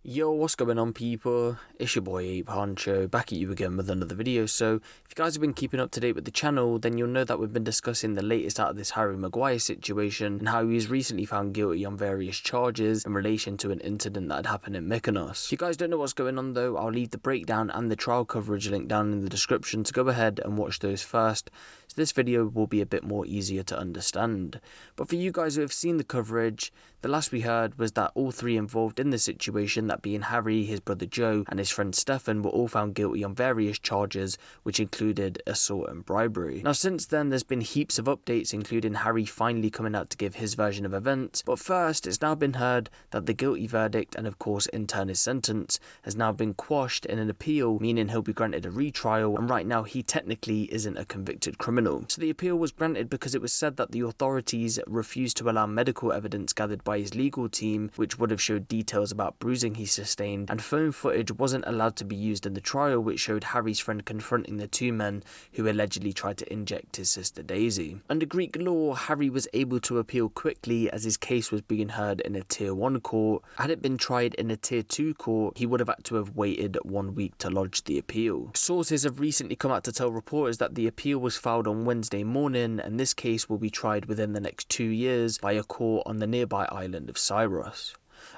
Yo, what's going on, people? It's your boy Huncho, back at you again with another video. So if you guys have been keeping up to date with the channel, then you'll know that we've been discussing the latest out of this Harry Maguire situation and how he was recently found guilty on various charges in relation to an incident that had happened in Mykonos. If you guys don't know what's going on though, I'll leave the breakdown and the trial coverage link down in the description, so go ahead and watch those first. So this video will be a bit more easier to understand. But for you guys who have seen the coverage, the last we heard was that all three involved in the situation, that being Harry, his brother Joe and his friend Stefan, were all found guilty on various charges which included assault and bribery. Now since then there's been heaps of updates, including Harry finally coming out to give his version of events, but first it's now been heard that the guilty verdict and of course in turn his sentence has now been quashed in an appeal, meaning he'll be granted a retrial, and right now he technically isn't a convicted criminal. So the appeal was granted because it was said that the authorities refused to allow medical evidence gathered by his legal team, which would have showed details about bruising he sustained, and phone footage wasn't allowed to be used in the trial, which showed Harry's friend confronting the two men who allegedly tried to inject his sister Daisy. Under Greek law, Harry was able to appeal quickly as his case was being heard in a tier 1 court. Had it been tried in a tier 2 court, he would have had to have waited 1 week to lodge the appeal. Sources have recently come out to tell reporters that the appeal was filed on Wednesday morning, and this case will be tried within the next 2 years by a court on the nearby island of Cyprus.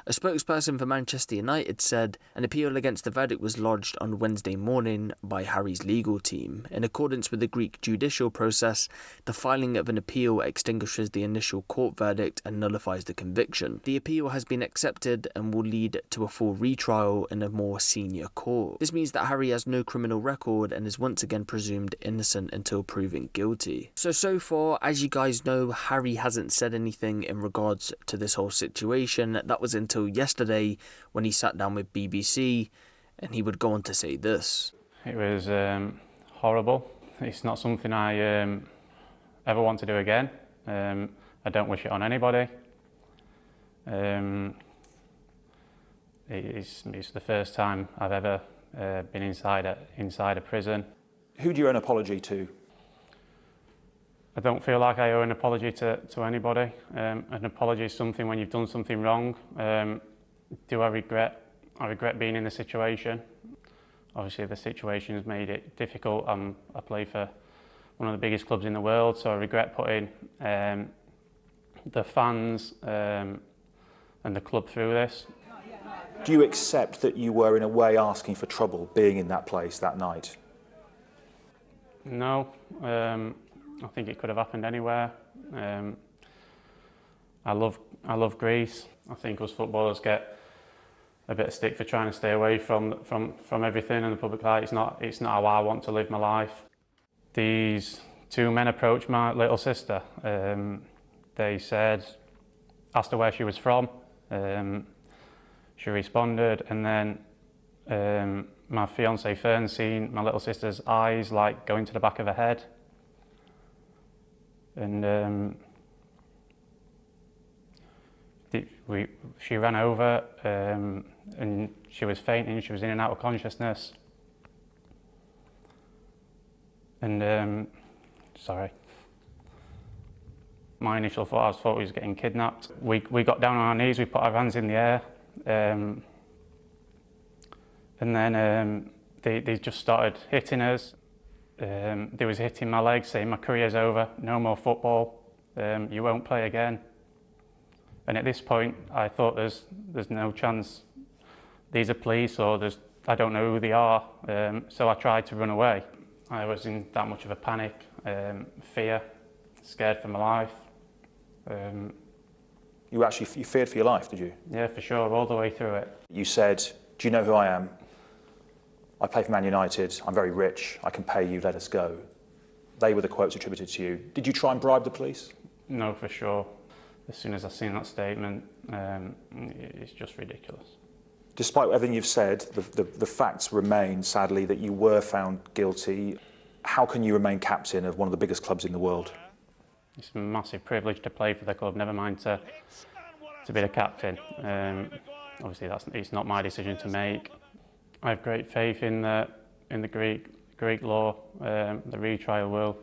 A spokesperson for Manchester United said an appeal against the verdict was lodged on Wednesday morning by Harry's legal team. In accordance with the Greek judicial process, the filing of an appeal extinguishes the initial court verdict and nullifies the conviction. The appeal has been accepted and will lead to a full retrial in a more senior court. This means that Harry has no criminal record and is once again presumed innocent until proven guilty. So far, as you guys know, Harry hasn't said anything in regards to this whole situation. That was until yesterday when he sat down with BBC, and he would go on to say this. It was horrible. It's not something I ever want to do again. I don't wish it on anybody. It's the first time I've ever been inside a prison. Who do you owe an apology to? I don't feel like I owe an apology to anybody. An apology is something when you've done something wrong. Do I regret being in the situation? Obviously the situation has made it difficult. I play for one of the biggest clubs in the world, so I regret putting the fans and the club through this. Do you accept that you were in a way asking for trouble being in that place that night? No. I think it could have happened anywhere. I love Greece. I think us footballers get a bit of stick for trying to stay away from everything in the public light. It's not how I want to live my life. These two men approached my little sister. They asked her where she was from. She responded, and then my fiance Fern seen my little sister's eyes like going to the back of her head. And she ran over and she was fainting, she was in and out of consciousness. And sorry. My initial thought, I thought we was getting kidnapped. We got down on our knees, we put our hands in the air. And then they just started hitting us. They was hitting my legs, saying my career's over, no more football, you won't play again. And at this point I thought there's no chance, these are police, or I don't know who they are, so I tried to run away. I was in that much of a panic, fear, scared for my life. You feared for your life, did you? Yeah, for sure, all the way through it. You said, do you know who I am? I play for Man United, I'm very rich, I can pay you, let us go. They were the quotes attributed to you. Did you try and bribe the police? No, for sure. As soon as I seen that statement, it's just ridiculous. Despite everything you've said, the facts remain, sadly, that you were found guilty. How can you remain captain of one of the biggest clubs in the world? It's a massive privilege to play for the club, never mind to be the captain. Obviously, it's not my decision to make. I have great faith in the Greek law. The retrial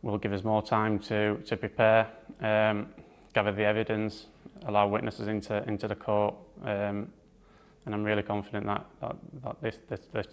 will give us more time to prepare, gather the evidence, allow witnesses into the court, and I'm really confident that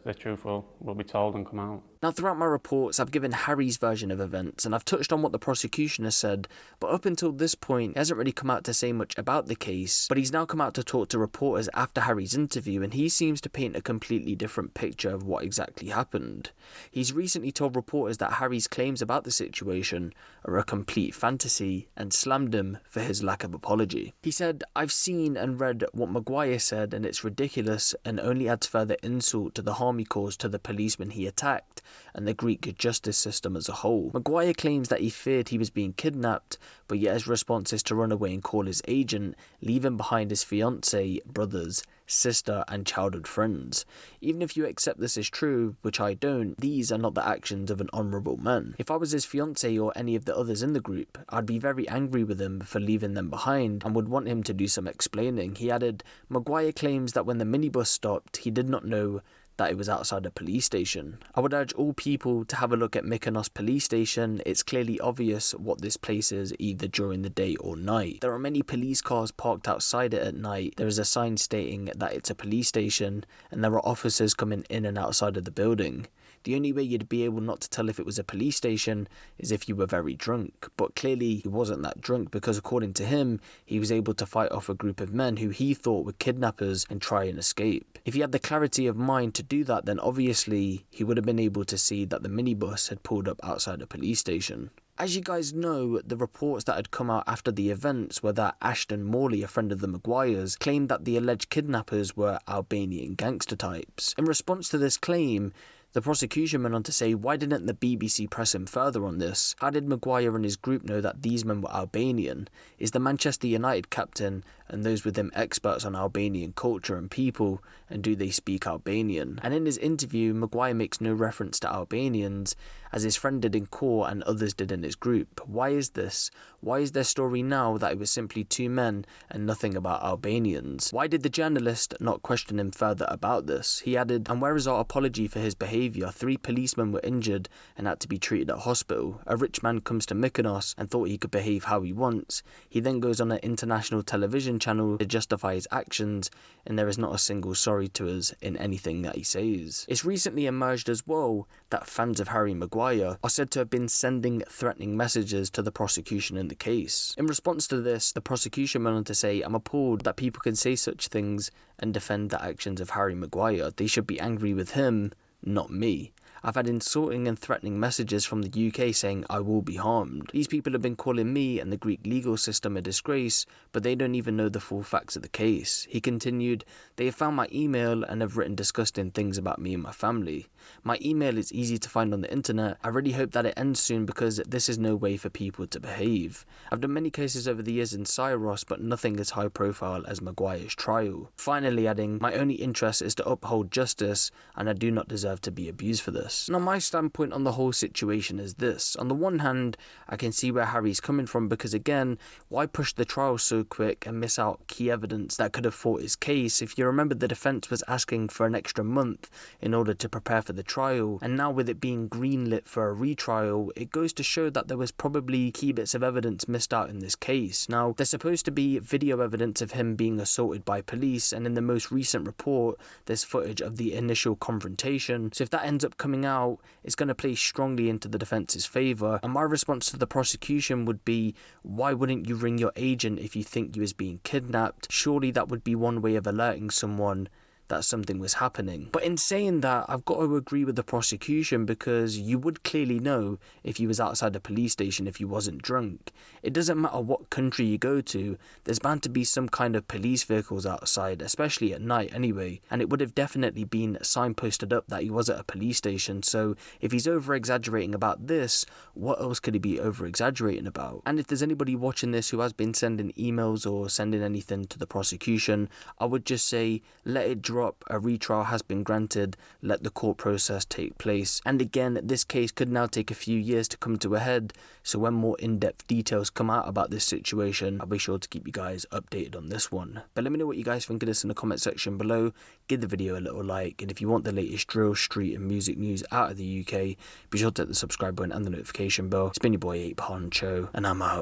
the truth will be told and come out. Now, throughout my reports, I've given Harry's version of events, and I've touched on what the prosecution has said, but up until this point, he hasn't really come out to say much about the case, but he's now come out to talk to reporters after Harry's interview, and he seems to paint a completely different picture of what exactly happened. He's recently told reporters that Harry's claims about the situation are a complete fantasy, and slammed him for his lack of apology. He said, "I've seen and read what Maguire said, and it's ridiculous and only adds further insult to the harm he caused to the policeman he attacked and the Greek justice system as a whole." Maguire claims that he feared he was being kidnapped, but yet his response is to run away and call his agent, leaving behind his fiancée, brothers, sister and childhood friends. Even if you accept this is true, which I don't, these are not the actions of an honourable man. If I was his fiancée or any of the others in the group, I'd be very angry with him for leaving them behind and would want him to do some explaining. He added, Maguire claims that when the minibus stopped, he did not know that it was outside a police station. I would urge all people to have a look at Mykonos police station. It's clearly obvious what this place is either during the day or night. There are many police cars parked outside it at night. There is a sign stating that it's a police station and there are officers coming in and outside of the building. The only way you'd be able not to tell if it was a police station is if you were very drunk, but clearly he wasn't that drunk because according to him, he was able to fight off a group of men who he thought were kidnappers and try and escape. If he had the clarity of mind to do that, then obviously he would have been able to see that the minibus had pulled up outside a police station. As you guys know, the reports that had come out after the events were that Ashton Morley, a friend of the Maguires, claimed that the alleged kidnappers were Albanian gangster types. In response to this claim, the prosecution went on to say, why didn't the BBC press him further on this? How did Maguire and his group know that these men were Albanian? Is the Manchester United captain and those with him experts on Albanian culture and people, and do they speak Albanian? And in his interview, Maguire makes no reference to Albanians, as his friend did in court and others did in his group. Why is this? Why is their story now that it was simply two men and nothing about Albanians? Why did the journalist not question him further about this? He added, and where is our apology for his behaviour? 3 policemen were injured and had to be treated at hospital. A rich man comes to Mykonos and thought he could behave how he wants. He then goes on an international television channel to justify his actions, and there is not a single sorry to us in anything that he says. It's recently emerged as well that fans of Harry Maguire are said to have been sending threatening messages to the prosecution in the case. In response to this, the prosecution went on to say, I'm appalled that people can say such things and defend the actions of Harry Maguire. They should be angry with him, not me. I've had insulting and threatening messages from the UK saying I will be harmed. These people have been calling me and the Greek legal system a disgrace, but they don't even know the full facts of the case. He continued, they have found my email and have written disgusting things about me and my family. My email is easy to find on the internet. I really hope that it ends soon because this is no way for people to behave. I've done many cases over the years in Cyros, but nothing as high profile as Maguire's trial. Finally adding, my only interest is to uphold justice and I do not deserve to be abused for this. Now my standpoint on the whole situation is this. On the one hand, I can see where Harry's coming from because again, why push the trial so quick and miss out key evidence that could have fought his case? If you remember, the defence was asking for an extra month in order to prepare for the trial, and now with it being greenlit for a retrial, it goes to show that there was probably key bits of evidence missed out in this case. Now, there's supposed to be video evidence of him being assaulted by police, and in the most recent report, there's footage of the initial confrontation. So if that ends up coming out, it's going to play strongly into the defence's favour, and my response to the prosecution would be, why wouldn't you ring your agent if you think you was being kidnapped? Surely that would be one way of alerting someone that something was happening. But in saying that, I've got to agree with the prosecution because you would clearly know if you was outside a police station if you wasn't drunk. It doesn't matter what country you go to, there's bound to be some kind of police vehicles outside, especially at night anyway, and it would have definitely been signposted up that he was at a police station. So if he's over-exaggerating about this, what else could he be over-exaggerating about? And if there's anybody watching this who has been sending emails or sending anything to the prosecution, I would just say, let it drop. A retrial has been granted, let the court process take place. And again, this case could now take a few years to come to a head, so when more in-depth details come out about this situation, I'll be sure to keep you guys updated on this one. But let me know what you guys think of this in the comment section below. Give the video a little like, and if you want the latest drill, street and music news out of the UK, be sure to hit the subscribe button and the notification bell. It's been your boy Huncho, and I'm out.